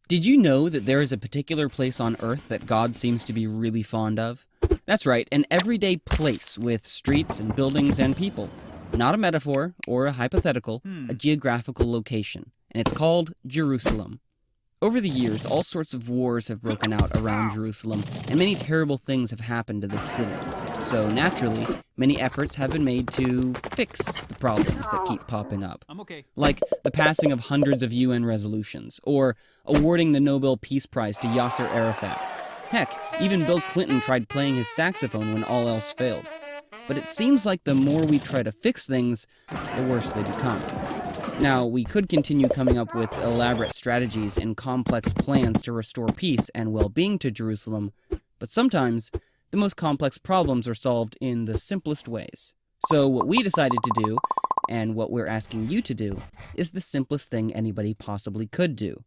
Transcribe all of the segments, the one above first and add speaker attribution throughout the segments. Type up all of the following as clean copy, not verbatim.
Speaker 1: Did you know that there is a particular place on Earth that God seems to be really fond of? That's right, an everyday place with streets and buildings and people. Not a metaphor or a hypothetical, a geographical location. And it's called Jerusalem. Over the years, all sorts of wars have broken out around Jerusalem, and many terrible things have happened to this city. So naturally, many efforts have been made to fix the problems that keep popping up.
Speaker 2: I'm okay.
Speaker 1: Like the passing of hundreds of UN resolutions, or awarding the Nobel Peace Prize to Yasser Arafat. Heck, even Bill Clinton tried playing his saxophone when all else failed. But it seems like the more we try to fix things, the worse they become. Now, we could continue coming up with elaborate strategies and complex plans to restore peace and well-being to Jerusalem, but sometimes the most complex problems are solved in the simplest ways. So what we decided to do, and what we're asking you to do, is the simplest thing anybody possibly could do.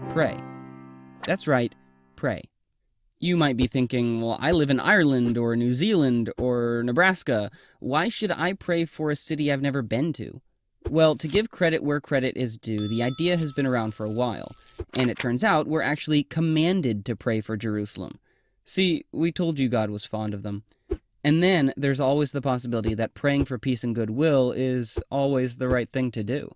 Speaker 1: Pray. That's right, pray. You might be thinking, well, I live in Ireland or New Zealand or Nebraska. Why should I pray for a city I've never been to? Well, to give credit where credit is due, the idea has been around for a while, and it turns out we're actually commanded to pray for Jerusalem. See, we told you God was fond of them. And then there's always the possibility that praying for peace and goodwill is always the right thing to do.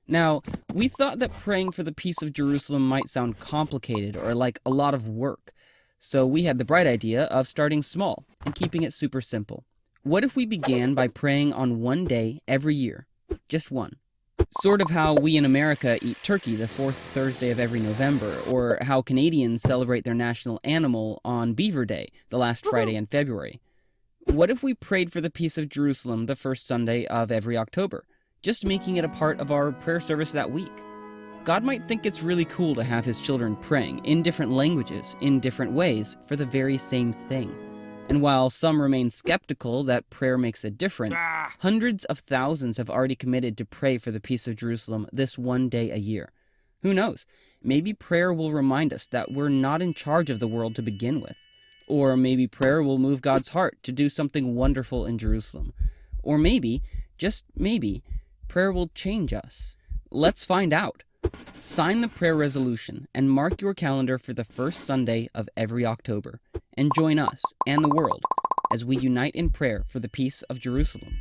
Speaker 1: Now, we thought that praying for the peace of Jerusalem might sound complicated or like a lot of work, so we had the bright idea of starting small and keeping it super simple. What if we began by praying on one day every year? Just one. Sort of how we in America eat turkey the fourth Thursday of every November, or how Canadians celebrate their national animal on Beaver Day, the last Friday in February. What if we prayed for the peace of Jerusalem the first Sunday of every October, just making it a part of our prayer service that week? God might think it's really cool to have his children praying in different languages, in different ways, for the very same thing. And while some remain skeptical that prayer makes a difference, hundreds of thousands have already committed to pray for the peace of Jerusalem this one day a year. Who knows? Maybe prayer will remind us that we're not in charge of the world to begin with. Or maybe prayer will move God's heart to do something wonderful in Jerusalem. Or maybe, just maybe, prayer will change us. Let's find out. Sign the prayer resolution and mark your calendar for the first Sunday of every October, and join us and the world as we unite in prayer for the peace of Jerusalem.